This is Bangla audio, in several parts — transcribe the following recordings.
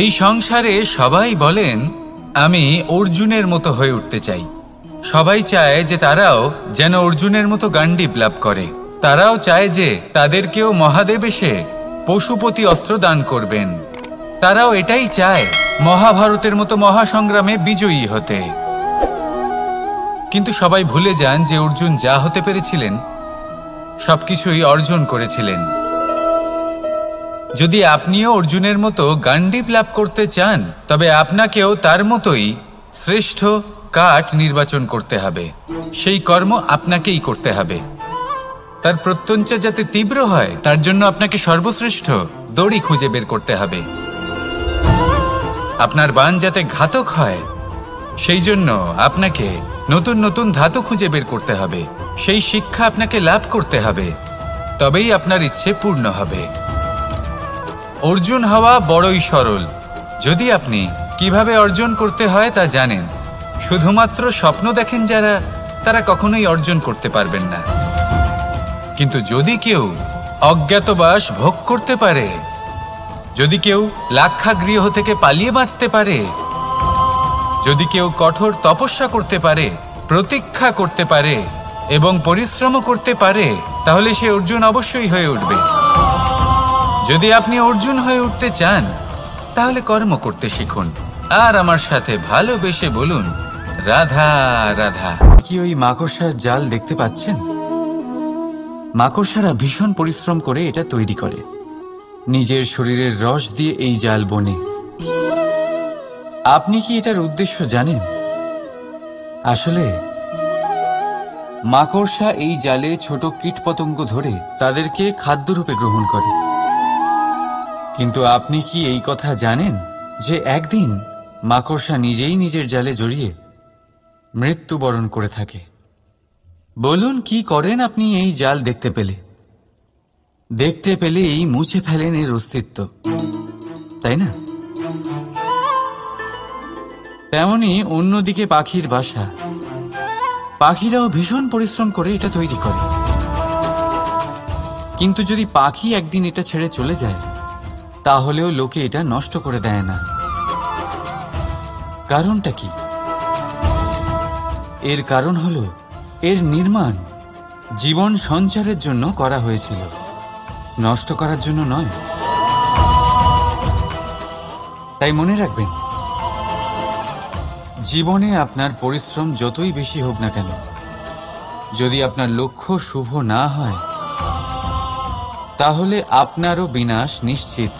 এই সংসারে সবাই বলেন আমি অর্জুনের মতো হয়ে উঠতে চাই। সবাই চায় যে তারাও যেন অর্জুনের মতো গান্ডীব লাভ করে। তারাও চায় যে তাদেরকেও মহাদেব এসে পশুপতি অস্ত্র দান করবেন। তারাও এটাই চায় মহাভারতের মতো মহাসংগ্রামে বিজয়ী হতে। কিন্তু সবাই ভুলে যান যে অর্জুন যা হতে পেরেছিলেন সবকিছুই অর্জন করেছিলেন। যদি আপনিও অর্জুনের মতো গান্ডীব লাভ করতে চান তবে আপনাকেও তার মতোই শ্রেষ্ঠ কাঠ নির্বাচন করতে হবে। সেই কর্ম আপনাকেই করতে হবে। তার প্রত্যঞ্চা যাতে তীব্র হয় তার জন্য আপনাকে সর্বশ্রেষ্ঠ দড়ি খুঁজে বের করতে হবে। আপনার বাণ যাতে ঘাতক হয় সেই জন্য আপনাকে নতুন নতুন ধাতু খুঁজে বের করতে হবে। সেই শিক্ষা আপনাকে লাভ করতে হবে, তবেই আপনার ইচ্ছে পূর্ণ হবে। অর্জুন হওয়া বড়ই সরল যদি আপনি কিভাবে অর্জন করতে হয় তা জানেন। শুধুমাত্র স্বপ্ন দেখেন যারা, তারা কখনোই অর্জন করতে পারবেন না। কিন্তু যদি কেউ অজ্ঞাতবাস ভোগ করতে পারে, যদি কেউ লাক্ষাগৃহ থেকে পালিয়ে বাঁচতে পারে, যদি কেউ কঠোর তপস্যা করতে পারে, প্রতীক্ষা করতে পারে এবং পরিশ্রম করতে পারে, তাহলে সে অর্জুন অবশ্যই হয়ে উঠবে। যদি আপনি অর্জুন হয়ে উঠতে চান তাহলে কর্ম করতে শিখুন আর আমার সাথে ভালোবেসে বলুন রাধা রাধা। কি ওই মাকড়সার জাল দেখতে পাচ্ছেন? মাকড়সারা ভীষণ পরিশ্রম করে এটা তৈরি করে। নিজের শরীরের রস দিয়ে এই জাল বোনে। আপনি কি এটার উদ্দেশ্য জানেন? আসলে মাকড়সা এই জালে ছোট কীটপতঙ্গ ধরে তাদেরকে খাদ্যরূপে গ্রহণ করে। কিন্তু আপনি কি এই কথা জানেন যে একদিন মাকড়সা নিজেই নিজের জালে জড়িয়ে মৃত্যুবরণ করে থাকে? বলুন কি করেন আপনি এই জাল দেখতে পেলে? দেখতে পেলেই মুছে ফেলেন এর অস্তিত্ব, তাই না? তেমনি অন্যদিকে পাখির বাসা। পাখিরাও ভীষণ পরিশ্রম করে এটা তৈরি করে। কিন্তু যদি পাখি একদিন এটা ছেড়ে চলে যায় তাহলেও লোকে এটা নষ্ট করে দেয় না। কারণটা কি? এর কারণ হলো এর নির্মাণ জীবন সঞ্চারের জন্য করা হয়েছিল, নষ্ট করার জন্য নয়। তাই মনে রাখবেন, জীবনে আপনার পরিশ্রম যতই বেশি হোক না কেন, যদি আপনার লক্ষ্য শুভ না হয় তাহলে আপনারও বিনাশ নিশ্চিত।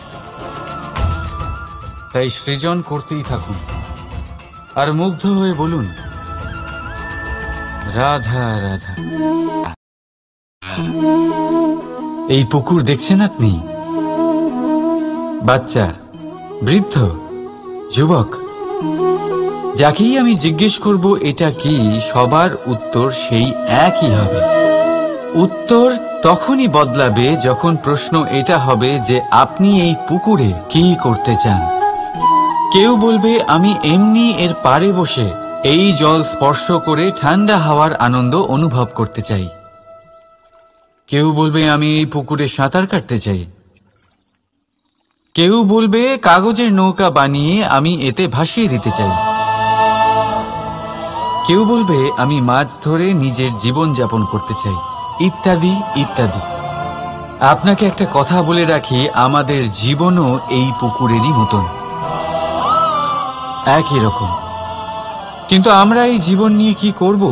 তাই সৃজন করতেই থাকুন আর মুগ্ধ হয়ে বলুন রাধা রাধা। এই পুকুর দেখছেন আপনি? বাচ্চা, বৃদ্ধ, যুবক, যাকেই আমি জিজ্ঞেস করব এটা কি, সবার উত্তর সেই একই হবে। উত্তর তখনই বদলাবে যখন প্রশ্ন এটা হবে যে আপনি এই পুকুরে কি করতে চান। কেউ বলবে আমি এমনি এর পাড়ে বসে এই জল স্পর্শ করে ঠান্ডা হাওয়ার আনন্দ অনুভব করতে চাই। কেউ বলবে আমি এই পুকুরে সাঁতার কাটতে চাই। কেউ বলবে কাগজের নৌকা বানিয়ে আমি এতে ভাসিয়ে দিতে চাই। কেউ বলবে আমি মাছ ধরে নিজের জীবন যাপন করতে চাই, ইত্যাদি ইত্যাদি। আপনাকে একটা কথা বলে রাখি, আমাদের জীবনও এই পুকুরেরই মতন, একই রকম। কিন্তু আমরা এই জীবন নিয়ে কি করব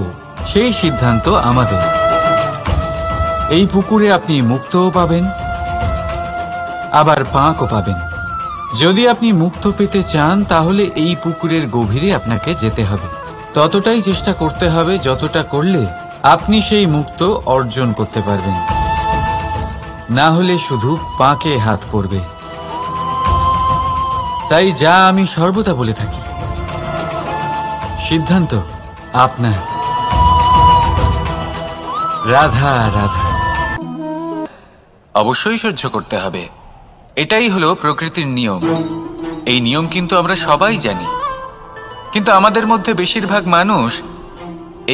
সেই সিদ্ধান্ত আমাদের। এই পুকুরে আপনি মুক্তও পাবেন, আবার পাঁকও পাবেন। যদি আপনি মুক্ত পেতে চান তাহলে এই পুকুরের গভীরে আপনাকে যেতে হবে। ততটাই চেষ্টা করতে হবে যতটা করলে আপনি সেই মুক্ত অর্জন করতে পারবেন। না হলে শুধু পাঁকে হাত পড়বে। তাই যা আমি সর্বদা বলে থাকি, সিদ্ধান্ত আপনার। রাধা রাধা। অবশ্যই সহ্য করতে হবে, এটাই হলো প্রকৃতির নিয়ম। এই নিয়ম কিন্তু আমরা সবাই জানি, কিন্তু আমাদের মধ্যে বেশিরভাগ মানুষ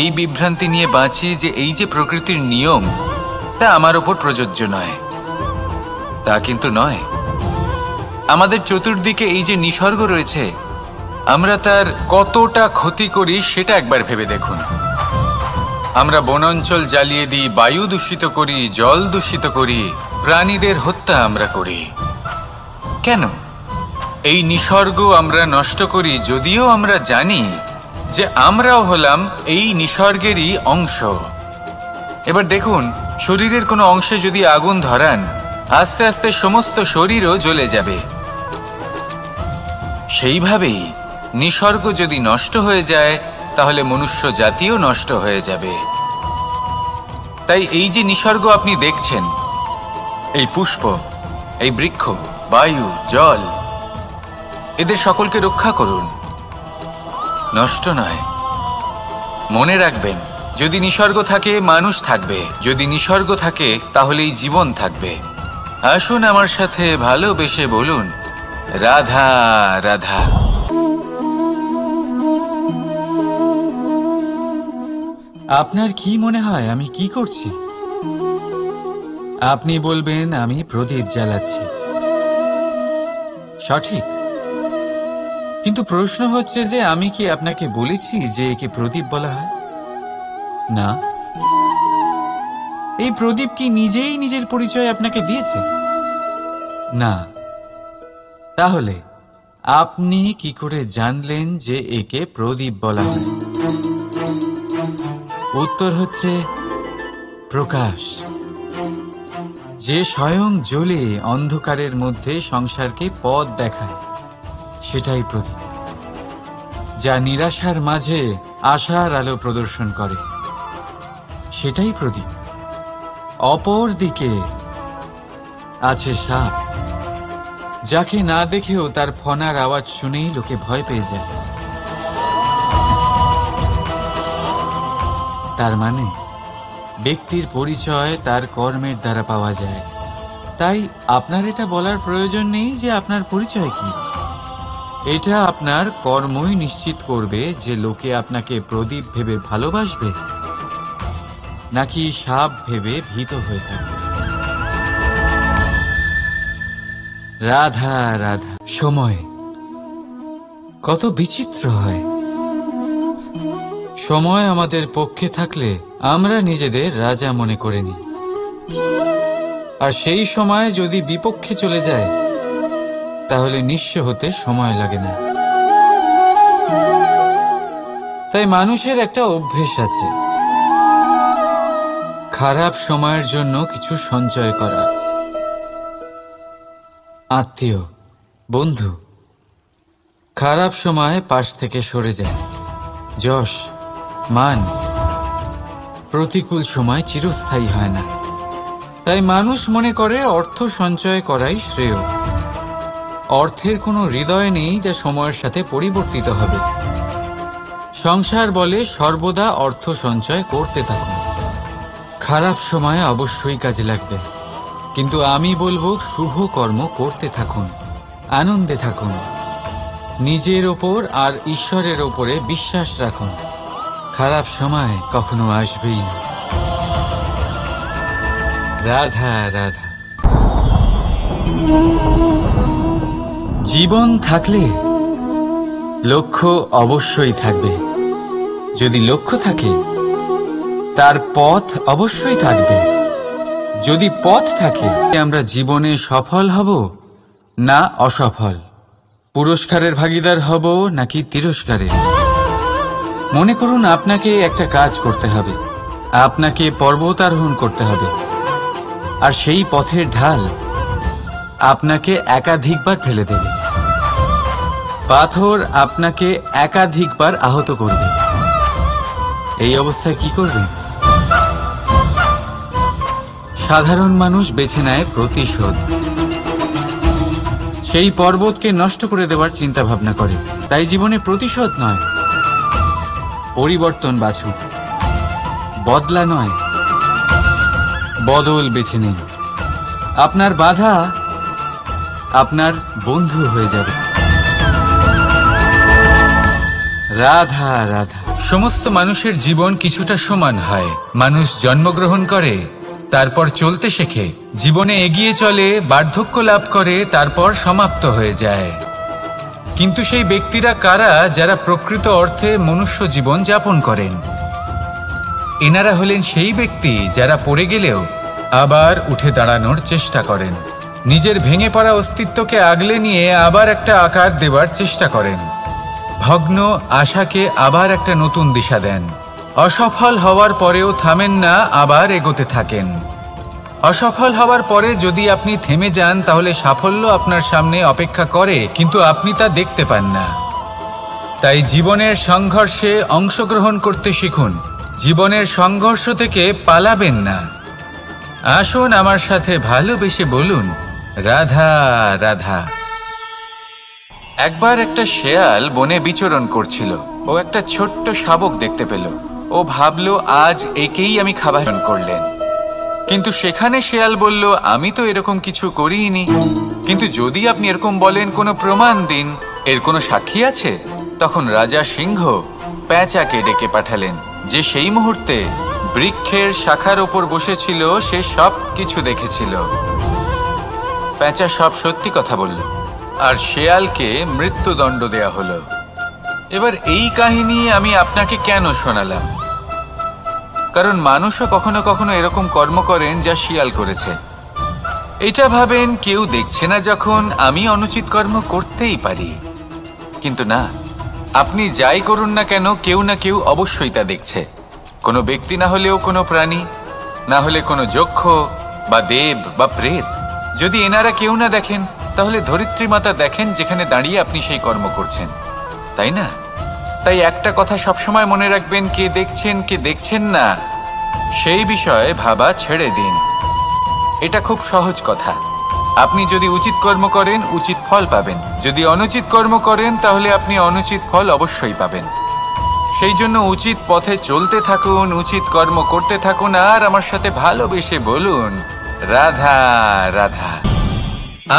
এই বিভ্রান্তি নিয়ে বাঁচি যে এই যে প্রকৃতির নিয়ম তা আমার ওপর প্রযোজ্য নয়। তা কিন্তু নয়। আমাদের চতুর্দিকে এই যে নিসর্গ রয়েছে, আমরা তার কতটা ক্ষতি করি সেটা একবার ভেবে দেখুন। আমরা বনাঞ্চল জ্বালিয়ে দিই, বায়ু দূষিত করি, জল দূষিত করি, প্রাণীদের হত্যা আমরা করি। কেন? এই নিসর্গ আমরা নষ্ট করি, যদিও আমরা জানি যে আমরাও হলাম এই নিসর্গেরই অংশ। এবার দেখুন, শরীরের কোনো অংশে যদি আগুন ধরান, আস্তে আস্তে সমস্ত শরীরও জ্বলে যাবে। সেইভাবেই নিসর্গ যদি নষ্ট হয়ে যায়, তাহলে মনুষ্য জাতিও নষ্ট হয়ে যাবে। তাই এই যে নিসর্গ আপনি দেখছেন, এই পুষ্প, এই বৃক্ষ, বায়ু, জল, এদের সকলকে রক্ষা করুন, নষ্ট নয়। মনে রাখবেন, যদি নিসর্গ থাকে মানুষ থাকবে, যদি নিসর্গ থাকে তাহলেই জীবন থাকবে। আসুন আমার সাথে ভালোবেসে বলুন, রাধা রাধা। আপনার কি মনে হয় আমি কি করছি? আপনি বলবেন আমি প্রদীপ জ্বালাচ্ছি। সঠিক, কিন্তু প্রশ্ন হচ্ছে যে আমি কি আপনাকে বলেছি যে একে প্রদীপ বলা হয়? না। এই প্রদীপ কি নিজেই নিজের পরিচয় আপনাকে দিয়েছে? না। তাহলে আপনি কি করে জানলেন যে একে প্রদীপ বলা হয়? উত্তর হচ্ছে প্রকাশ, যে স্বয়ং জ্বলে অন্ধকারের মধ্যে সংসারকে পথ দেখায়, সেটাই প্রদীপ। যা নিরাশার মাঝে আশার আলো প্রদর্শন করে, সেটাই প্রদীপ। অপর দিকে আছে সাপ, যাকে না দেখেও তার ফনার আওয়াজ শুনেই লোকে ভয় পেয়ে যায়। তার মানে ব্যক্তির পরিচয় তার কর্মের দ্বারা পাওয়া যায়। তাই আপনার এটা বলার প্রয়োজন নেই যে আপনার পরিচয় কি। এটা আপনার কর্মই নিশ্চিত করবে যে লোকে আপনাকে প্রদীপ ভেবে ভালোবাসবে নাকি সাপ ভেবে ভীত হয়ে থাকবে। রাধা রাধা। সময় কত বিচিত্র হয়। সময় আমাদের পক্ষে থাকলে আমরা নিজেদের রাজা মনে করে নিই, আর সেই সময় যদি বিপক্ষে চলে যায় তাহলে নিঃস্ব হতে সময় লাগে না। তাই মানুষের একটা অভ্যেস আছে, খারাপ সময়ের জন্য কিছু সঞ্চয় করা। আত্মীয়, বন্ধু খারাপ সময় পাশ থেকে সরে যায়। যশ, মান প্রতিকূল সময় চিরস্থায়ী হয় না। তাই মানুষ মনে করে অর্থ সঞ্চয় করাই শ্রেয়। অর্থের কোনো হৃদয় নেই যা সময়ের সাথে পরিবর্তিত হবে। সংসার বলে সর্বদা অর্থ সঞ্চয় করতে থাকুন। খারাপ সময় অবশ্যই কাজে লাগবে, কিন্তু আমি বলবো শুভ কর্ম করতে থাকুন, আনন্দে থাকুন, নিজের ওপর আর ঈশ্বরের ওপরে বিশ্বাস রাখুন। খারাপ সময় কখনো আসবেই না। রাধা রাধা। জীবন থাকলে লক্ষ্য অবশ্যই থাকবে। যদি লক্ষ্য থাকে তার পথ অবশ্যই থাকবে। যদি পথ থাকে, আমরা জীবনে সফল হব না অসফল, পুরস্কারের ভাগীদার হব নাকি তিরস্কারের। মনে করুন আপনাকে একটা কাজ করতে হবে, আপনাকে পর্বত আরোহণ করতে হবে, আর সেই পথের ঢাল আপনাকে একাধিকবার ফেলে দেবে। পাথর আপনাকে একাধিকবার আহত করবে। এই অবস্থায় কি করবেন? সাধারণ মানুষ বেছে নেয় প্রতিশোধ। সেই পর্বতকে নষ্ট করে দেওয়ার চিন্তা ভাবনা করে। তাই জীবনে প্রতিশোধ নয়, পরিবর্তন বাছুন। বদলা নয়, বদল বেছে নিন। আপনার বাধা আপনার বন্ধু হয়ে যাবে। রাধা রাধা। সমস্ত মানুষের জীবন কিছুটা সমান হয়। মানুষ জন্মগ্রহণ করে, তারপর চলতে শেখে, জীবনে এগিয়ে চলে, বার্ধক্য লাভ করে, তারপর সমাপ্ত হয়ে যায়। কিন্তু সেই ব্যক্তিরা কারা যারা প্রকৃত অর্থে মনুষ্য জীবন যাপন করেন? এনারা হলেন সেই ব্যক্তি যারা পড়ে গেলেও আবার উঠে দাঁড়ানোর চেষ্টা করেন, নিজের ভেঙে পড়া অস্তিত্বকে আগলে নিয়ে আবার একটা আকার দেওয়ার চেষ্টা করেন, ভগ্ন আশাকে আবার একটা নতুন দিশা দেন। অসফল হওয়ার পরেও থামেন না, আবার এগোতে থাকেন। অসফল হওয়ার পরে যদি আপনি থেমে যান তাহলে সাফল্য আপনার সামনে অপেক্ষা করে, কিন্তু আপনি তা দেখতে পান না। তাই জীবনের সংঘর্ষে অংশগ্রহণ করতে শিখুন, জীবনের সংঘর্ষ থেকে পালাবেন না। আসুন আমার সাথে ভালোবেসে বলুন, রাধা রাধা। একবার একটা শেয়াল বনে বিচরণ করছিল। ও একটা ছোট্ট শাবক দেখতে পেল। ও ভাবল, আজ একেই আমি খাবার করলেন। কিন্তু সেখানে শেয়াল বলল, আমি তো এরকম কিছু করিনি। কিন্তু যদি আপনি এরকম বলেন, কোনো প্রমাণ দিন, এর কোনো সাক্ষী আছে? তখন রাজা সিংহ পেঁচাকে ডেকে পাঠালেন, যে সেই মুহূর্তে বৃক্ষের শাখার ওপর বসেছিল, সে সব কিছু দেখেছিল। পেঁচা সব সত্যি কথা বলল, আর শেয়ালকে মৃত্যুদণ্ড দেয়া হলো। এবার এই কাহিনী আমি আপনাকে কেন শোনালাম? কারণ মানুষও কখনো কখনো এরকম কর্ম করেন যা শিয়াল করেছে। এটা ভাবেন কেউ দেখছে না, যখন আমি অনুচিত কর্ম করতেই পারি। কিন্তু না, আপনি যাই করুন না কেন, কেউ না কেউ অবশ্যই তা দেখছে। কোনো ব্যক্তি না হলেও কোনো প্রাণী, না হলে কোনো যক্ষ বা দেব বা প্রেত। যদি এনারা কেউ না দেখেন, তাহলে ধরিত্রী মাতা দেখেন, যেখানে দাঁড়িয়ে আপনি সেই কর্ম করছেন, তাই না? তাই একটা কথা সবসময় মনে রাখবেন, কে দেখছেন কে দেখছেন না সেই বিষয়ে ভাবা ছেড়ে দিন। এটা খুব সহজ কথা। আপনি যদি উচিত কর্ম করেন, উচিত ফল পাবেন। যদি অনুচিত কর্ম করেন, তাহলে আপনি অনুচিত ফল অবশ্যই পাবেন। সেই জন্য উচিত পথে চলতে থাকুন, উচিত কর্ম করতে থাকুন, আর আমার সাথে ভালোবেসে বলুন, রাধা রাধা।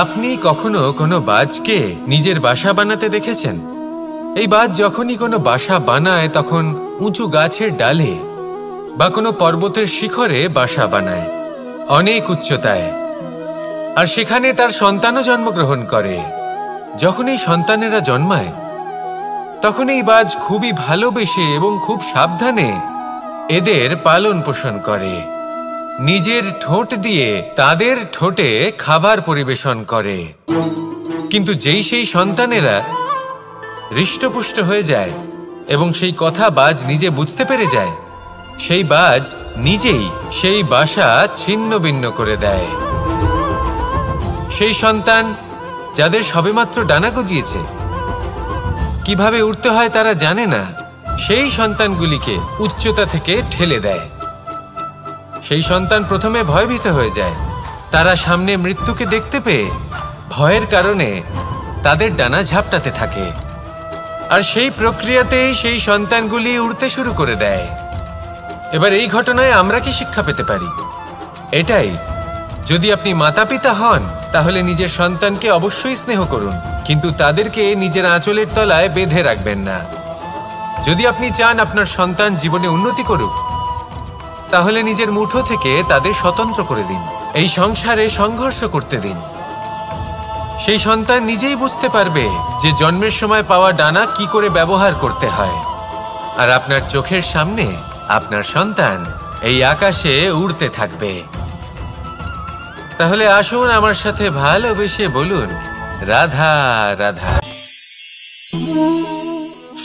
আপনি কখনো কোনো বাজকে নিজের বাসা বানাতে দেখেছেন? এই বাজ যখনই কোনো বাসা বানায়, তখন উঁচু গাছের ডালে বা কোনো পর্বতের শিখরে বাসা বানায়, অনেক উচ্চতায়। আর সেখানে তার সন্তানও জন্মগ্রহণ করে। যখন এই সন্তানেরা জন্মায়, তখন এই বাজ খুবই ভালোবেসে এবং খুব সাবধানে এদের পালন পোষণ করে। নিজের ঠোঁট দিয়ে তাদের ঠোঁটে খাবার পরিবেশন করে। কিন্তু যেই সেই সন্তানেরা হৃষ্টপুষ্ট হয়ে যায় এবং সেই কথা বাজ নিজে বুঝতে পেরে যায়, সেই বাজ নিজেই সেই বাসা ছিন্ন ভিন্ন করে দেয়। সেই সন্তান যাদের সবেমাত্র ডানা গজিয়েছে, কিভাবে উড়তে হয় তারা জানে না, সেই সন্তানগুলিকে উচ্চতা থেকে ঠেলে দেয়। সেই সন্তান প্রথমে ভয়ভীত হয়ে যায়। তারা সামনে মৃত্যুকে দেখতে পেয়ে ভয়ের কারণে তাদের ডানা ঝাপটাতে থাকে। আর সেই প্রক্রিয়াতেই সেই সন্তানগুলি উড়তে শুরু করে দেয়। এবার এই ঘটনায় আমরা কি শিক্ষা পেতে পারি? এটাই, যদি আপনি মাতা পিতা হন, তাহলে নিজের সন্তানকে অবশ্যই স্নেহ করুন, কিন্তু তাদেরকে নিজের আঁচলের তলায় বেঁধে রাখবেন না। যদি আপনি চান আপনার সন্তান জীবনে উন্নতি করুক, তাহলে নিজের মুঠো থেকে তাদের স্বতন্ত্র করে দিন। এই সংসারে সংঘর্ষ করতে দিন। সেই সন্তান নিজেই বুঝতে পারবে যে জন্মের সময় পাওয়া ডানা কি করে ব্যবহার করতে হয়। আর আপনার চোখের সামনে আপনার সন্তান এই আকাশে উড়তে থাকবে। তাহলে আসুন আমার সাথে ভালোবেসে বলুন, রাধা রাধা।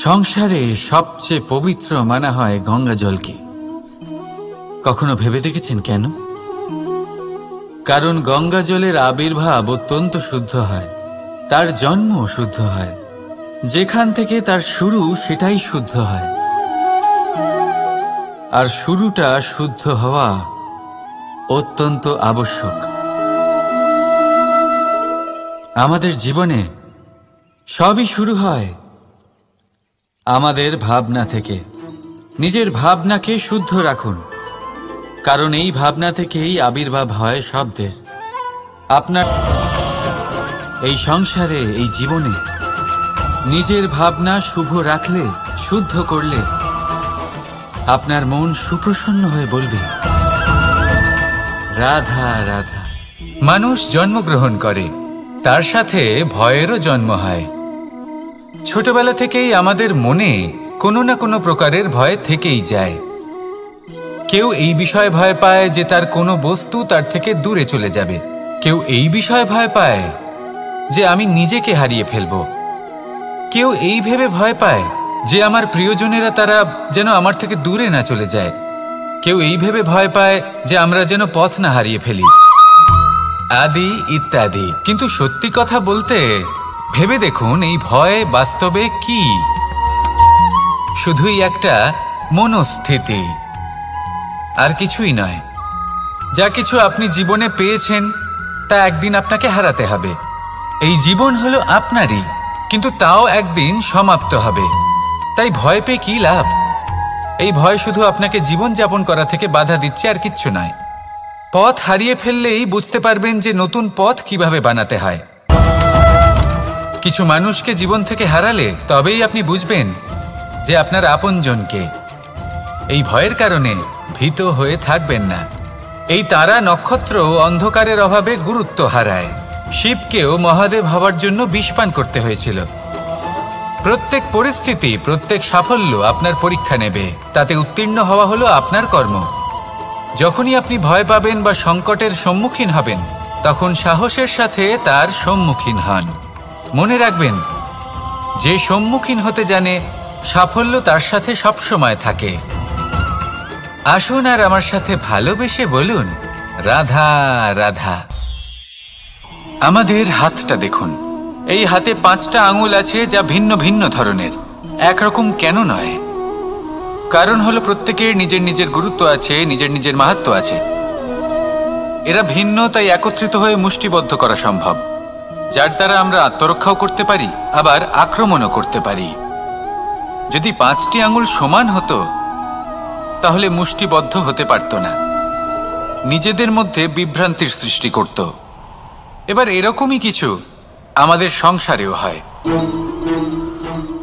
সংসারে সবচেয়ে পবিত্র মানা হয় গঙ্গা জলকে। কখনো ভেবে দেখেছেন কেন? কারণ গঙ্গা জলের আবির্ভাব অত্যন্ত শুদ্ধ হয়, তার জন্ম শুদ্ধ হয়, যেখান থেকে তার শুরু সেটাই শুদ্ধ হয়। আর শুরুটা শুদ্ধ হওয়া অত্যন্ত আবশ্যক। আমাদের জীবনে সবই শুরু হয় আমাদের ভাবনা থেকে। নিজের ভাবনাকে শুদ্ধ রাখুন, কারণ এই ভাবনা থেকেই আবির্ভাব হয় শব্দের। আপনার এই সংসারে, এই জীবনে নিজের ভাবনা শুভ রাখলে, শুদ্ধ করলে, আপনার মন সুপ্রসন্ন হয়ে বলবে, রাধা রাধা। মানুষ জন্মগ্রহণ করে, তার সাথে ভয়েরও জন্ম হয়। ছোটবেলা থেকেই আমাদের মনে কোনো না কোনো প্রকারের ভয় থেকেই যায়। কেউ এই বিষয়ে ভয় পায় যে তার কোনো বস্তু তার থেকে দূরে চলে যাবে, কেউ এই বিষয়ে ভয় পায় যে আমি নিজেকে হারিয়ে ফেলব, কেউ এই ভেবে ভয় পায় যে আমার প্রিয়জনেরা তারা যেন আমার থেকে দূরে না চলে যায়, কেউ এই ভেবে ভয় পায় যে আমরা যেন পথ না হারিয়ে ফেলি, আদি ইত্যাদি। কিন্তু সত্যি কথা বলতে ভেবে দেখুন, এই ভয় বাস্তবে কি? শুধুই একটা মনস্থিতি, আর কিছুই নয়। যা কিছু আপনি জীবনে পেয়েছেন তা একদিন আপনাকে হারাতে হবে। এই জীবন হলো আপনারই, কিন্তু তাও একদিন সমাপ্ত হবে। তাই ভয় পেয়ে কি লাভ? এই ভয় শুধু আপনাকে জীবন যাপন করা থেকে বাধা দিচ্ছে, আর কিচ্ছু নয়। পথ হারিয়ে ফেললেই বুঝতে পারবেন যে নতুন পথ কিভাবে বানাতে হয়। কিছু মানুষকে জীবন থেকে হারালে তবেই আপনি বুঝবেন যে আপনার আপনজনকে। এই ভয়ের কারণে ভীত হয়ে থাকবেন না। এই তারা নক্ষত্র অন্ধকারের অভাবে গুরুত্ব হারায়। শিবকেও মহাদেব হওয়ার জন্য বিষ পান করতে হয়েছিল। প্রত্যেক পরিস্থিতি, প্রত্যেক সাফল্য আপনার পরীক্ষা নেবে, তাতে উত্তীর্ণ হওয়া হলো আপনার কর্ম। যখনই আপনি ভয় পাবেন বা সংকটের সম্মুখীন হবেন, তখন সাহসের সাথে তার সম্মুখীন হন। মনে রাখবেন, যে সম্মুখীন হতে জানে সাফল্য তার সাথে সবসময় থাকে। আসুন আর আমার সাথে ভালোবেসে বলুন, রাধা রাধা। আমাদের হাতটা দেখুন, এই হাতে 5টা আঙুল আছে যা ভিন্ন ভিন্ন ধরনের। একরকম কেন নয়? কারণ হলো প্রত্যেকের নিজের নিজের গুরুত্ব আছে, নিজের নিজের মাহাত্ম্য আছে। এরা ভিন্ন, তাই একত্রিত হয়ে মুষ্টিবদ্ধ করা সম্ভব, যার দ্বারা আমরা আত্মরক্ষাও করতে পারি, আবার আক্রমণও করতে পারি। যদি 5টি আঙুল সমান হতো তাহলে মুষ্টিবদ্ধ হতে পারত না, নিজেদের মধ্যে বিভ্রান্তির সৃষ্টি করত। এবার এরকমই কিছু আমাদের সংসারেও হয়।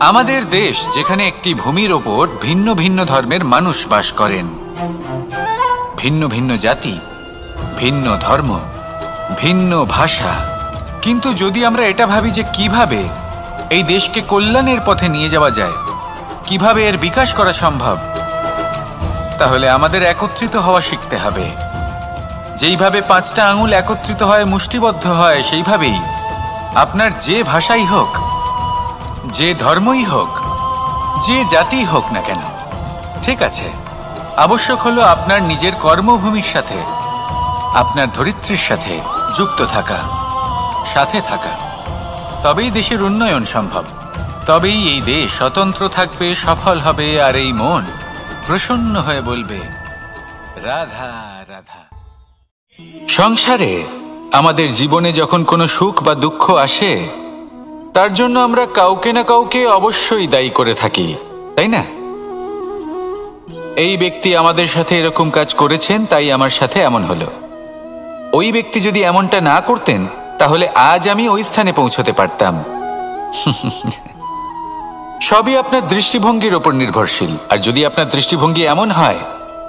আমাদের দেশ, যেখানে একটি ভূমির ওপর ভিন্ন ভিন্ন ধর্মের মানুষ বাস করেন, ভিন্ন ভিন্ন জাতি, ভিন্ন ধর্ম, ভিন্ন ভাষা। কিন্তু যদি আমরা এটা ভাবি যে কিভাবে এই দেশকে কল্যাণের পথে নিয়ে যাওয়া যায়, কিভাবে এর বিকাশ করা সম্ভব, তাহলে আমাদের একত্রিত হওয়া শিখতে হবে। যেইভাবে 5টা আঙুল একত্রিত হয়, মুষ্টিবদ্ধ হয়, সেইভাবেই আপনার যে ভাষাই হোক, যে ধর্মই হোক, যে জাতি হোক না কেন, ঠিক আছে, আবশ্যক হলো আপনার নিজের কর্মভূমির সাথে, আপনার ধরিত্রীর সাথে যুক্ত থাকা, সাথে থাকা। তবেই দেশের উন্নয়ন সম্ভব, তবেই এই দেশ স্বতন্ত্র থাকবে, সফল হবে, আর এই মন প্রসন্ন হয়ে বলবে, রাধা রাধা। সংসারে আমাদের জীবনে যখন কোনো সুখ বা দুঃখ আসে, তার জন্য আমরা কাউকে না কাউকে অবশ্যই দায়ী করে থাকি, তাই না? এই ব্যক্তি আমাদের সাথে এরকম কাজ করেছেন, তাই আমার সাথে এমন হলো। ওই ব্যক্তি যদি এমনটা না করতেন, তাহলে আজ আমি ওই স্থানে পৌঁছতে পারতাম। সবই আপনার দৃষ্টিভঙ্গির ওপর নির্ভরশীল, আর যদি আপনার দৃষ্টিভঙ্গি এমন হয়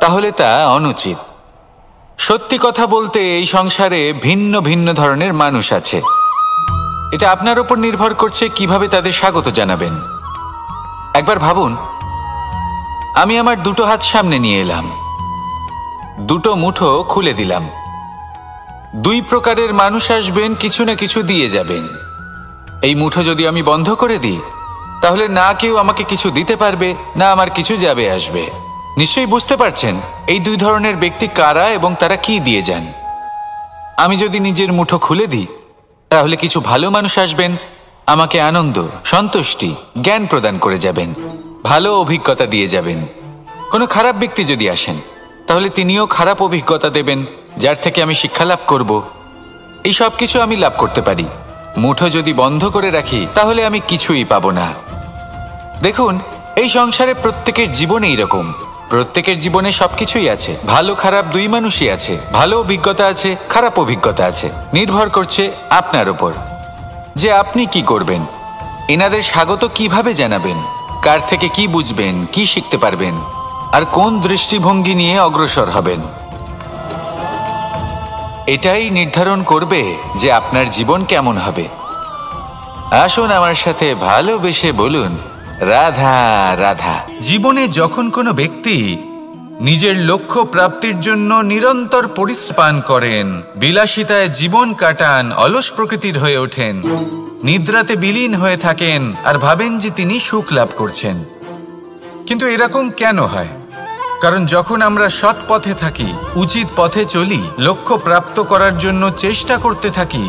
তাহলে তা অনুচিত। সত্যি কথা বলতে এই সংসারে ভিন্ন ভিন্ন ধরনের মানুষ আছে। এটা আপনার ওপর নির্ভর করছে কিভাবে তাদের স্বাগত জানাবেন। একবার ভাবুন, আমি আমার 2টো হাত সামনে নিয়ে এলাম, 2টো মুঠো খুলে দিলাম। 2 প্রকারের মানুষ আসবেন, কিছু না কিছু দিয়ে যাবেন। এই মুঠো যদি আমি বন্ধ করে দিই, তাহলে না কেউ আমাকে কিছু দিতে পারবে, না আমার কিছু যাবে আসবে। নিশ্চয়ই বুঝতে পারছেন এই 2 ধরনের ব্যক্তি কারা এবং তারা কি দিয়ে যান। আমি যদি নিজের মুঠো খুলে দিই, তাহলে কিছু ভালো মানুষ আসবেন, আমাকে আনন্দ, সন্তুষ্টি, জ্ঞান প্রদান করে যাবেন, ভালো অভিজ্ঞতা দিয়ে যাবেন। কোনো খারাপ ব্যক্তি যদি আসেন, তাহলে তিনিও খারাপ অভিজ্ঞতা দেবেন, যার থেকে আমি শিক্ষা লাভ করব। এই সব কিছু আমি লাভ করতে পারি। মুঠো যদি বন্ধ করে রাখি, তাহলে আমি কিছুই পাবো না। দেখুন, এই সংসারে প্রত্যেকের জীবনে এইরকম, প্রত্যেকের জীবনে সবকিছুই আছে, ভালো খারাপ 2 মানুষই আছে, ভালো অভিজ্ঞতা আছে, খারাপ অভিজ্ঞতা আছে। নির্ভর করছে আপনার উপর যে আপনি কি করবেন, এনাদের স্বাগত কিভাবে জানাবেন, কার থেকে কি বুঝবেন, কি শিখতে পারবেন, আর কোন দৃষ্টিভঙ্গি নিয়ে অগ্রসর হবেন। এটাই নির্ধারণ করবে যে আপনার জীবন কেমন হবে। আসুন আমার সাথে ভালোবেসে বলুন, রাধা রাধা। জীবনে যখন কোনো ব্যক্তি নিজের লক্ষ্য প্রাপ্তির জন্য নিরন্তর পরিশ্রম করেন, বিলাসিতায় জীবন কাটান, অলস প্রকৃতির হয়ে ওঠেন, নিদ্রাতে বিলীন হয়ে থাকেন আর ভাবেন যে তিনি সুখ লাভ করছেন। কিন্তু এরকম কেন হয়? কারণ যখন আমরা সৎ পথে থাকি, উচিত পথে চলি, লক্ষ্য প্রাপ্ত করার জন্য চেষ্টা করতে থাকি,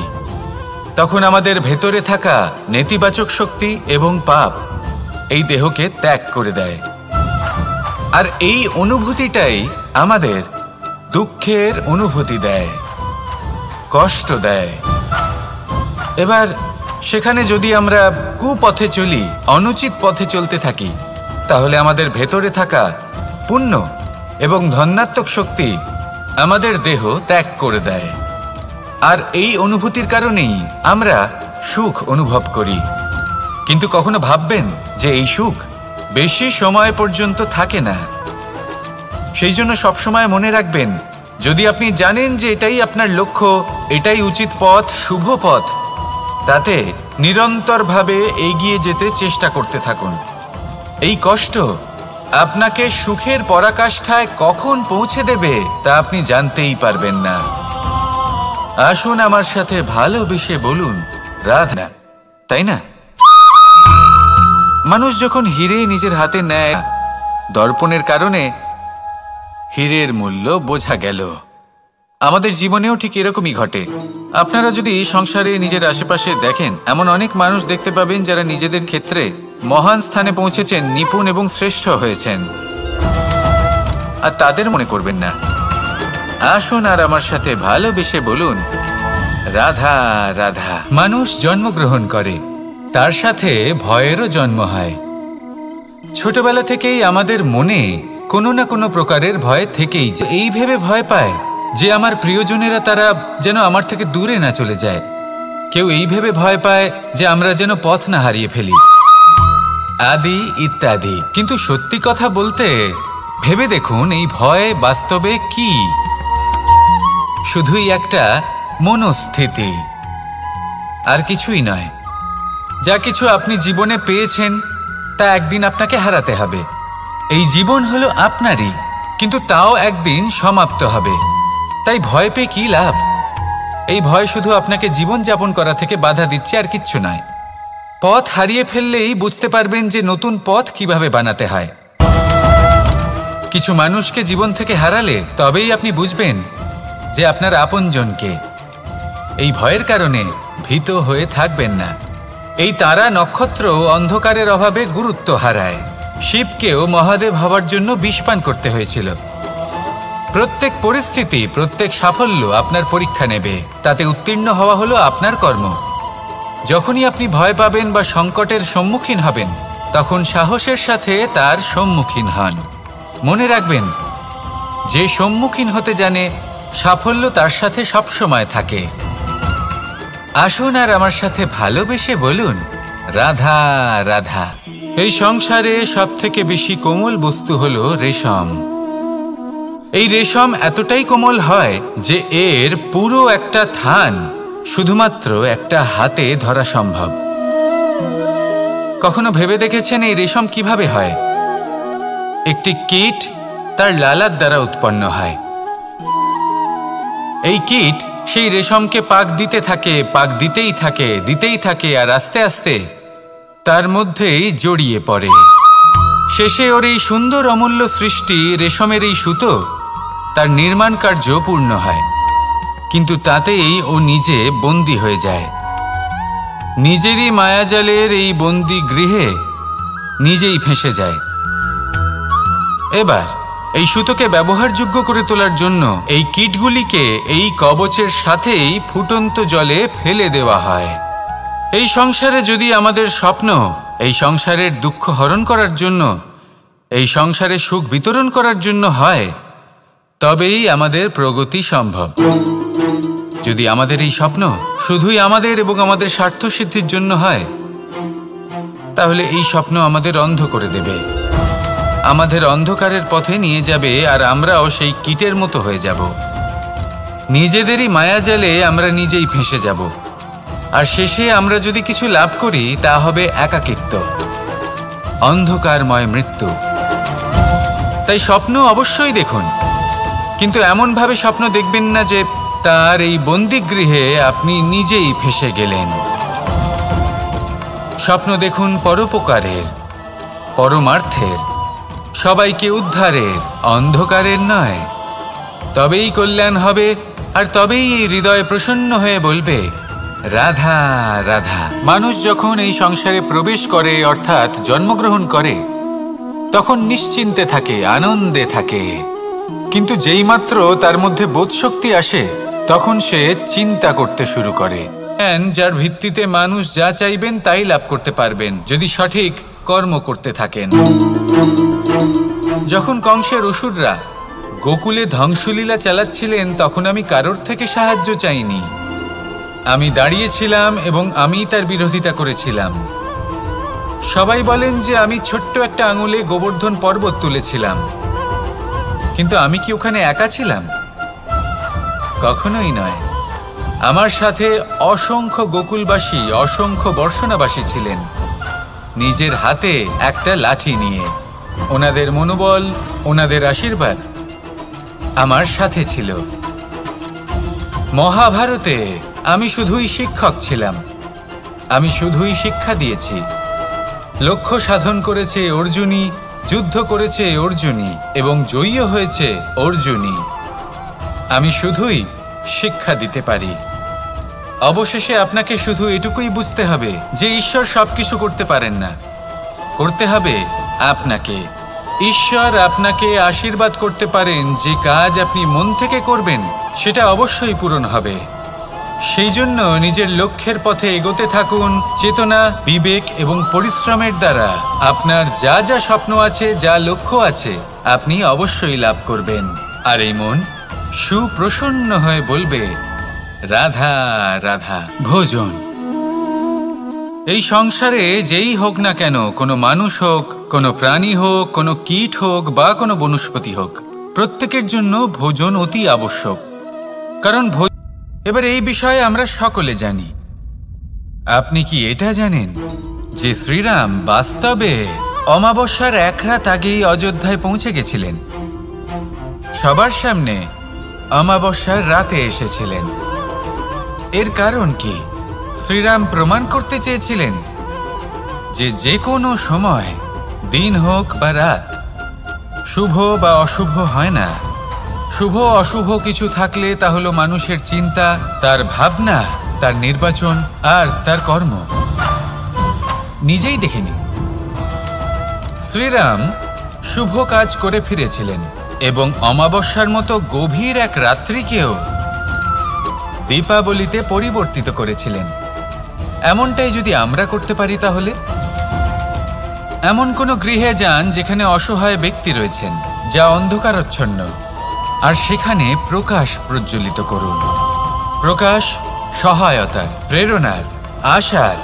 তখন আমাদের ভেতরে থাকা নেতিবাচক শক্তি এবং পাপ এই দেহকে ত্যাগ করে দেয়। আর এই অনুভূতিটাই আমাদের দুঃখের অনুভূতি দেয়, কষ্ট দেয়। এবার সেখানে যদি আমরা কুপথে চলি, অনুচিত পথে চলতে থাকি, তাহলে আমাদের ভেতরে থাকা পুণ্য এবং ধনাত্মক শক্তি আমাদের দেহ ত্যাগ করে দেয়। আর এই অনুভূতির কারণেই আমরা সুখ অনুভব করি। কিন্তু কখনো ভাববেন যে এই সুখ বেশি সময় পর্যন্ত থাকে না। সেই জন্য সবসময় মনে রাখবেন, যদি আপনি জানেন যে এটাই আপনার লক্ষ্য, এটাই উচিত পথ, শুভ পথ, তাতে নিরন্তরভাবে এগিয়ে যেতে চেষ্টা করতে থাকুন। এই কষ্ট আপনাকে সুখের পরাকাষ্ঠায় কখন পৌঁছে দেবে তা আপনি জানতেই পারবেন না। আসুন আমার সাথে ভালোবেসে বলুন, রাধা, তাই না? মানুষ যখন হিরে নিজের হাতে নেয়, দর্পণের কারণে হীরের মূল্য বোঝা গেল। আমাদের জীবনেও ঠিক এরকমই ঘটে। আপনারা যদি সংসারে নিজের আশেপাশে দেখেন, এমন অনেক মানুষ দেখতে পাবেন যারা নিজেদের ক্ষেত্রে মহান স্থানে পৌঁছেছেন, নিপুণ এবং শ্রেষ্ঠ হয়েছেন, আর তাদের মনে করবেন না। আসুন আর আমার সাথে ভালোবেসে বলুন, রাধা রাধা। মানুষ জন্মগ্রহণ করে, তার সাথে ভয়েরও জন্ম হয়। ছোটবেলা থেকেই আমাদের মনে কোনো না কোনো প্রকারের ভয় থেকেই, যে এই ভেবে ভয় পায় যে আমার প্রিয়জনেরা তারা যেন আমার থেকে দূরে না চলে যায়। কেউ এই ভেবে ভয় পায় যে আমরা যেন পথ না হারিয়ে ফেলি, আদি ইত্যাদি। কিন্তু সত্যি কথা বলতে, ভেবে দেখুন এই ভয় বাস্তবে কি? শুধুই একটা মনস্থিতি, আর কিছুই নয়। যা কিছু আপনি জীবনে পেয়েছেন তা একদিন আপনাকে হারাতে হবে। এই জীবন হলো আপনারই, কিন্তু তাও একদিন সমাপ্ত হবে। তাই ভয় পেয়ে কি লাভ? এই ভয় শুধু আপনাকে জীবন যাপন করা থেকে বাধা দিচ্ছে, আর কিচ্ছু নয়। পথ হারিয়ে ফেললেই বুঝতে পারবেন যে নতুন পথ কিভাবে বানাতে হয়। কিছু মানুষকে জীবন থেকে হারালে তবেই আপনি বুঝবেন যে আপনার আপনজনকে। এই ভয়ের কারণে ভীত হয়ে থাকবেন না। এই তারা নক্ষত্র অন্ধকারের অভাবে গুরুত্ব হারায়। শিবকেও মহাদেব হওয়ার জন্য বিষপান করতে হয়েছিল। প্রত্যেক পরিস্থিতি, প্রত্যেক সাফল্য আপনার পরীক্ষা নেবে, তাতে উত্তীর্ণ হওয়া হলো আপনার কর্ম। যখনই আপনি ভয় পাবেন বা সংকটের সম্মুখীন হবেন, তখন সাহসের সাথে তার সম্মুখীন হন। মনে রাখবেন, যে সম্মুখীন হতে জানে, সাফল্য তার সাথে সবসময় থাকে। আসুন আর আমার সাথে ভালোবেসে বলুন, রাধা রাধা। এই সংসারে সবথেকে বেশি কোমল বস্তু হলো রেশম। এই রেশম এতটাই কোমল হয় যে এর পুরো একটা থান শুধুমাত্র একটা হাতে ধরা সম্ভব। কখনো ভেবে দেখেছেন এই রেশম কিভাবে হয়? একটি কীট তার লালার দ্বারা উৎপন্ন হয়। এই কীট সেই রেশমকে পাক দিতে থাকে, পাক দিতেই থাকে, দিতেই থাকে, আর আস্তে আস্তে তার মধ্যেই জড়িয়ে পড়ে। শেষে ওর এই সুন্দর অমূল্য সৃষ্টি রেশমের এই সুতো, তার নির্মাণ কার্য পূর্ণ হয়। কিন্তু তাতেই ও নিজে বন্দী হয়ে যায়। নিজেরই মায়াজালের এই বন্দী গৃহে নিজেই ফেঁসে যায়। এবার এই সুতোকে ব্যবহারযোগ্য করে তোলার জন্য এই কীটগুলিকে এই কবচের সাথেই ফুটন্ত জলে ফেলে দেওয়া হয়। এই সংসারে যদি আমাদের স্বপ্ন এই সংসারের দুঃখ হরণ করার জন্য, এই সংসারে সুখ বিতরণ করার জন্য হয়, তবেই আমাদের প্রগতি সম্ভব। যদি আমাদের এই স্বপ্ন শুধুই আমাদের এবং আমাদের স্বার্থ সিদ্ধির জন্য হয়, তাহলে এই স্বপ্ন আমাদের অন্ধ করে দেবে, আমাদের অন্ধকারের পথে নিয়ে যাবে, আর আমরাও সেই কীটের মতো হয়ে যাব। নিজেদেরই মায়াজালে আমরা নিজেই ফেঁসে যাব, আর শেষে আমরা যদি কিছু লাভ করি তা হবে একাকিত্ব, অন্ধকারময় মৃত্যু। তাই স্বপ্ন অবশ্যই দেখুন, কিন্তু এমনভাবে স্বপ্ন দেখবেন না যে তার এই বন্দিগৃহে আপনি নিজেই ফেঁসে গেলেন। স্বপ্ন দেখুন পরোপকারের, পরমার্থের, সবাইকে উদ্ধারের, অন্ধকারের নয়। তবেই কল্যাণ হবে, আর তবেই এই হৃদয় প্রসন্ন হয়ে বলবে রাধা রাধা। মানুষ যখন এই সংসারে প্রবেশ করে অর্থাৎ জন্মগ্রহণ করে তখন নিশ্চিন্তে থাকে, আনন্দে থাকে, কিন্তু যেইমাত্র তার মধ্যে বোধশক্তি আসে তখন সে চিন্তা করতে শুরু করে। যার ভিত্তিতে মানুষ যা চাইবেন তাই লাভ করতে পারবেন যদি সঠিক কর্ম করতে থাকেন। যখন কংসের অসুররা গোকুলে ধ্বংসলীলা চালাচ্ছিলেন তখন আমি কারোর থেকে সাহায্য চাইনি। আমি দাঁড়িয়েছিলাম এবং আমি তার বিরোধিতা করেছিলাম। সবাই বলেন যে আমি ছোট্ট একটা আঙুলে গোবর্ধন পর্বত তুলেছিলাম, কিন্তু আমি কি ওখানে একা ছিলাম? কখনোই নয়। আমার সাথে অসংখ্য গোকুলবাসী, অসংখ্য বর্ষণাবাসী ছিলেন, নিজের হাতে একটা লাঠি নিয়ে। ওনাদের মনোবল, ওনাদের আশীর্বাদ আমার সাথে ছিল। মহাভারতে আমি শুধুই শিক্ষক ছিলাম, আমি শুধুই শিক্ষা দিয়েছি। লক্ষ্য সাধন করেছে অর্জুনই, যুদ্ধ করেছে অর্জুনই এবং জয়ীও হয়েছে অর্জুনই। আমি শুধুই শিক্ষা দিতে পারি। অবশেষে আপনাকে শুধু এটুকুই বুঝতে হবে যে ঈশ্বর সবকিছু করতে পারেন না, করতে হবে আপনাকে। ঈশ্বর আপনাকে আশীর্বাদ করতে পারেন যে কাজ আপনি মন থেকে করবেন সেটা অবশ্যই পূরণ হবে। সেই জন্য নিজের লক্ষ্যের পথে এগোতে থাকুন চেতনা, বিবেক এবং পরিশ্রমের দ্বারা। আপনার যা যা স্বপ্ন আছে, যা লক্ষ্য আছে, আপনি অবশ্যই লাভ করবেন। আর এই মন সুপ্রসন্ন হয়ে বলবে রাধা রাধা। ভোজন এই সংসারে যেই হোক না কেন, কোনো মানুষ হোক, কোনো প্রাণী হোক, কোনো কীট হোক বা কোনো বনস্পতি হোক, প্রত্যেকের জন্য ভোজন অতি আবশ্যক। কারণ এবার এই বিষয়ে আমরা সকলে জানি। আপনি কি এটা জানেন যে শ্রীরাম বাস্তবে অমাবস্যার এক রাত আগেই অযোধ্যায় পৌঁছে গেছিলেন? সবার সামনে অমাবস্যার রাতে এসেছিলেন। এর কারণ কি? শ্রীরাম প্রমাণ করতে চেয়েছিলেন যে যে কোনো সময়, দিন হোক বা রাত, শুভ বা অশুভ হয় না। শুভ অশুভ কিছু থাকলে তা হলো মানুষের চিন্তা, তার ভাবনা, তার নির্বাচন আর তার কর্ম। নিজেই দেখে নিন, শ্রীরাম শুভ কাজ করে ফিরেছিলেন এবং অমাবস্যার মতো গভীর এক রাত্রিকেও দীপাবলিতে পরিবর্তিত করেছিলেন। এমনটাই যদি আমরা করতে পারি তাহলে? এমন কোনো গৃহে যান যেখানে অসহায় ব্যক্তি রয়েছেন, যা অন্ধকারাচ্ছন্ন, আর সেখানে প্রকাশ প্রজ্বলিত করুন। প্রকাশ সহায়তার, প্রেরণার, আশার।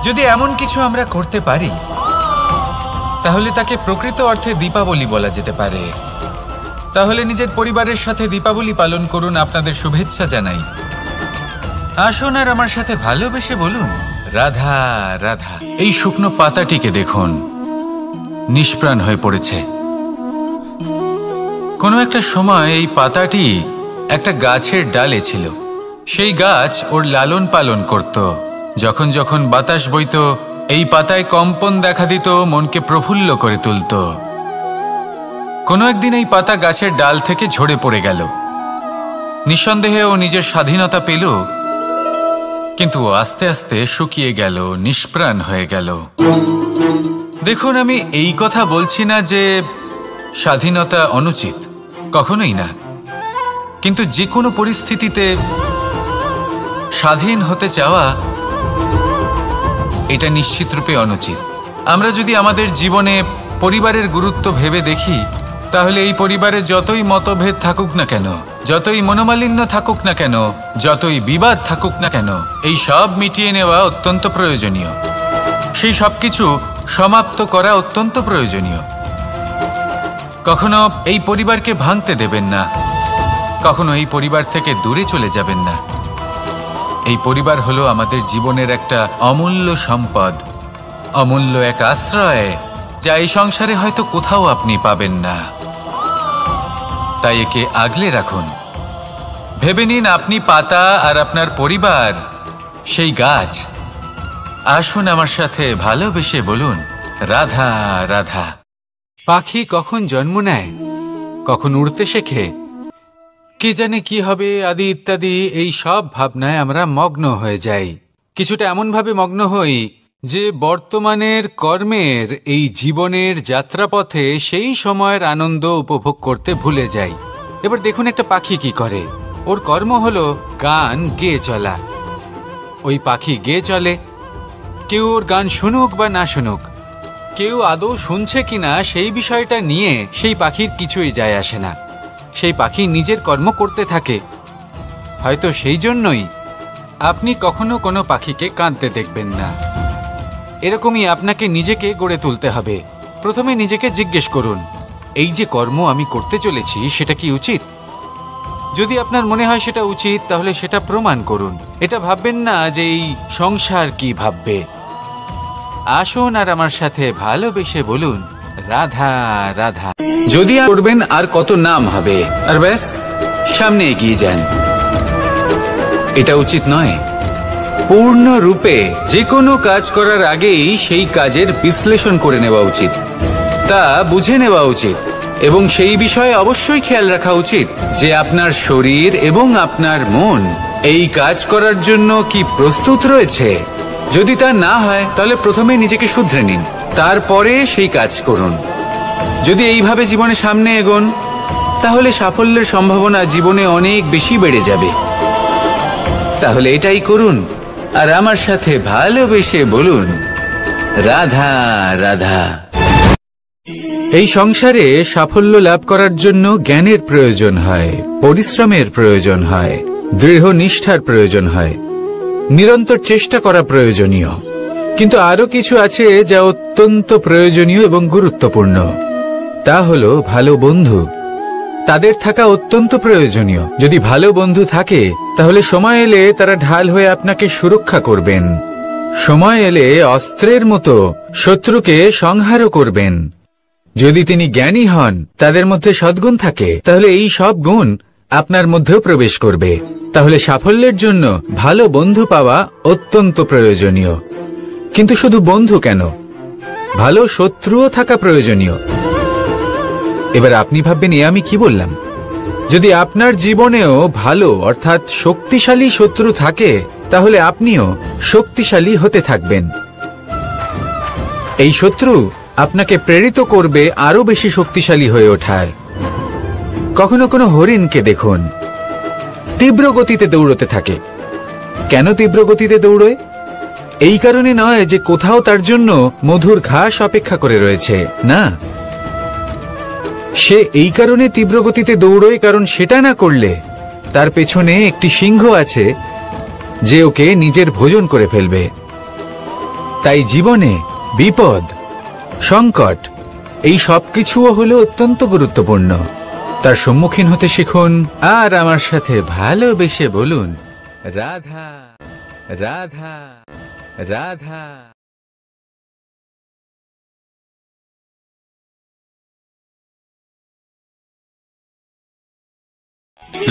যদি এমন কিছু আমরা করতে পারি তাহলে তাকে প্রকৃত অর্থে দীপাবলি বলা যেতে পারে। তাহলে নিজের পরিবারের সাথে দীপাবলি পালন করুন। আপনাদের শুভেচ্ছা জানাই। আসুন আর আমার সাথে ভালোবেসে বলুন রাধা রাধা। এই শুকনো পাতাটিকে দেখুন, নিষ্প্রাণ হয়ে পড়েছে। কোনো একটা সময় এই পাতাটি একটা গাছের ডালে ছিল। সেই গাছ ওর লালন পালন করত। যখন যখন বাতাস বইত, এই পাতায় কম্পন দেখা দিত, মনকে প্রফুল্ল করে তুলত। কোনো একদিন এই পাতা গাছের ডাল থেকে ঝরে পড়ে গেল। নিঃসন্দেহে ও নিজের স্বাধীনতা পেল, কিন্তু আস্তে আস্তে শুকিয়ে গেল, নিষ্প্রাণ হয়ে গেল। দেখুন, আমি এই কথা বলছি না যে স্বাধীনতা অনুচিত, কখনোই না। কিন্তু যে কোনো পরিস্থিতিতে স্বাধীন হতে চাওয়া এটা নিশ্চিতরূপে অনুচিত। আমরা যদি আমাদের জীবনে পরিবারের গুরুত্ব ভেবে দেখি, তাহলে এই পরিবারে যতই মতভেদ থাকুক না কেন, যতই মনোমালিন্য থাকুক না কেন, যতই বিবাদ থাকুক না কেন, এই সব মিটিয়ে নেওয়া অত্যন্ত প্রয়োজনীয়। সেই সব কিছু সমাপ্ত করা অত্যন্ত প্রয়োজনীয়। কখনো এই পরিবারকে ভাঙতে দেবেন না। কখনো এই পরিবার থেকে দূরে চলে যাবেন না। এই পরিবার হলো আমাদের জীবনের একটা অমূল্য সম্পদ, অমূল্য এক আশ্রয়, যা এই সংসারে হয়তো কোথাও আপনি পাবেন না। তাই একে আগলে রাখুন। ভেবে নিন আপনি পাতা আর আপনার পরিবার সেই গাছ। আসুন আমার সাথে ভালোবেসে বলুন, রাধা রাধা। পাখি কখন জন্ম নেয়, কখন উড়তে শেখে, কে জানে কি হবে আদি ইত্যাদি, এই সব ভাবনায় আমরা মগ্ন হয়ে যাই। কিছুটা এমনভাবে মগ্ন হই যে বর্তমানের কর্মের এই জীবনের যাত্রাপথে সেই সময়ের আনন্দ উপভোগ করতে ভুলে যাই। এবার দেখুন একটা পাখি কি করে। ওর কর্ম হলো গান গেয়ে চলা। ওই পাখি গেয়ে চলে, কেউ ওর গান শুনুক বা না শুনুক, কেউ আদৌ শুনছে কিনা সেই বিষয়টা নিয়ে সেই পাখির কিছুই যায় আসে না। সেই পাখি নিজের কর্ম করতে থাকে। হয়তো সেই জন্যই আপনি কখনো কোনো পাখিকে কাঁদতে দেখবেন না। এরকমই আপনাকে নিজেকে গড়ে তুলতে হবে। প্রথমে নিজেকে জিজ্ঞেস করুন, এই যে কর্ম আমি করতে চলেছি সেটা কি উচিত? যদি আপনার মনে হয় সেটা উচিত, তাহলে সেটা প্রমাণ করুন। এটা ভাববেন না যে এই সংসার কি ভাববে। আসুন আর আমার সাথে ভালোবেসে বলুন, রাধা রাধা। যদি করবেন আর কত নাম হবে, আর ব্যাস সামনে এগিয়ে যান। এটা উচিত নয়। পূর্ণরূপে যে কোনো কাজ করার আগেই সেই কাজের বিশ্লেষণ করে নেওয়া উচিত, তা বুঝে নেওয়া উচিত, এবং সেই বিষয়ে অবশ্যই খেয়াল রাখা উচিত যে আপনার শরীর এবং আপনার মন এই কাজ করার জন্য কি প্রস্তুত রয়েছে। যদি তা না হয় তাহলে প্রথমে নিজেকে শুধরে নিন, তারপরে সেই কাজ করুন। যদি এইভাবে জীবনে সামনে এগোন, তাহলে সাফল্যের সম্ভাবনা জীবনে অনেক বেশি বেড়ে যাবে। তাহলে এটাই করুন আর আমার সাথে ভালোবেসে বলুন, রাধা রাধা। এই সংসারে সাফল্য লাভ করার জন্য জ্ঞানের প্রয়োজন হয়, পরিশ্রমের প্রয়োজন হয়, দৃঢ় নিষ্ঠার প্রয়োজন হয়, নিরন্তর চেষ্টা করা প্রয়োজনীয়। কিন্তু আরো কিছু আছে যা অত্যন্ত প্রয়োজনীয় এবং গুরুত্বপূর্ণ। তা হলো ভালো বন্ধু। তাদের থাকা অত্যন্ত প্রয়োজনীয়। যদি ভালো বন্ধু থাকে তাহলে সময় এলে তারা ঢাল হয়ে আপনাকে সুরক্ষা করবেন। সময় এলে অস্ত্রের মতো শত্রুকে সংহারও করবেন। যদি তিনি জ্ঞানী হন, তাদের মধ্যে সদ্গুণ থাকে, তাহলে এই সব গুণ আপনার মধ্যেও প্রবেশ করবে। তাহলে সাফল্যের জন্য ভালো বন্ধু পাওয়া অত্যন্ত প্রয়োজনীয়। কিন্তু শুধু বন্ধু কেন, ভালো শত্রুও থাকা প্রয়োজনীয়। এবার আপনি ভাববেন, এ আমি কি বললাম? যদি আপনার জীবনেও ভালো অর্থাৎ শক্তিশালী শত্রু থাকে, তাহলে আপনিও শক্তিশালী হতে থাকবেন। এই শত্রু আপনাকে প্রেরিত করবে আরো বেশি শক্তিশালী হয়ে ওঠার। কখনো কোনো হরিণকে দেখুন, তীব্র গতিতে দৌড়তে থাকে। কেন তীব্র গতিতে দৌড়য়? এই কারণে নয় যে কোথাও তার জন্য মধুর ঘাস অপেক্ষা করে রয়েছে, না। সে এই কারণে তীব্র গতিতে দৌড়য় কারণ সেটা না করলে তার পেছনে একটি সিংহ আছে যে ওকে নিজের ভোজন করে ফেলবে। তাই জীবনে বিপদ, সংকট, এই সবকিছুও হলো অত্যন্ত গুরুত্বপূর্ণ। তার সম্মুখীন হতে শিখুন আর আমার সাথে ভালোবেসে বলুন, রাধা রাধা রাধা।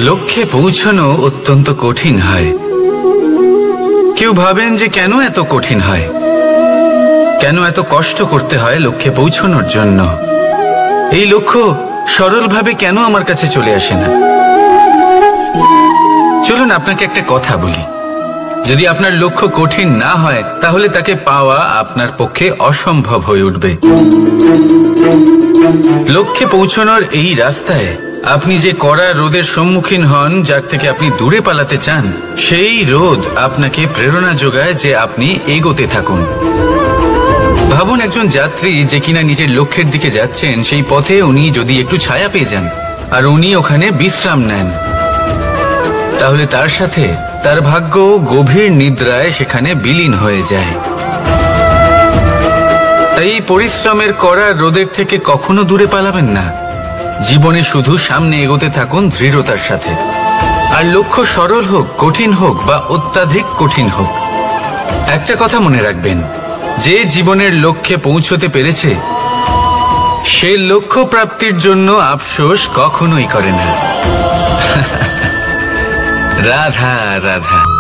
লক্ষ্যে পৌঁছানো অত্যন্ত কঠিন হয়। কেউ ভাবেন যে কেন এত কঠিন হয়, কেন এত কষ্ট করতে হয় লক্ষ্যে পৌঁছানোর জন্য। এই লক্ষ্য সরলভাবে কেন আমার কাছে চলে আসে না? চলুন আপনাকে একটা কথা বলি, যদি আপনার লক্ষ্য কঠিন না হয় তাহলে তাকে পাওয়া আপনার পক্ষে অসম্ভব হয়ে উঠবে। লক্ষ্যে পৌঁছানোর এই রাস্তায় আপনি যে কড়া রোদের সম্মুখীন হন, যার থেকে আপনি দূরে পালাতে চান, সেই রোদ আপনাকে প্রেরণা যোগায় যে আপনি এগোতে থাকুন। ভাবুন একজন যাত্রী যে কিনা নিজের লক্ষ্যের দিকে যাচ্ছেন, সেই পথে উনি যদি একটু ছায়া পেয়ে যান আর উনি ওখানে বিশ্রাম নেন, তাহলে তার সাথে তার ভাগ্য গভীর নিদ্রায় সেখানে বিলীন হয়ে যায়। তাই পরিশ্রমের কড়া রোদের থেকে কখনো দূরে পালাবেন না। জীবনে শুধু সামনে এগোতে থাকুন দৃঢ়তার সাথে। আর লক্ষ্য সরল হোক, কঠিন হোক বা অত্যাধিক কঠিন হোক, একটা কথা মনে রাখবেন, যে জীবনের লক্ষ্যে পৌঁছতে পেরেছে সে লক্ষ্য প্রাপ্তির জন্য আফসোস কখনোই করে না। রাধা রাধা।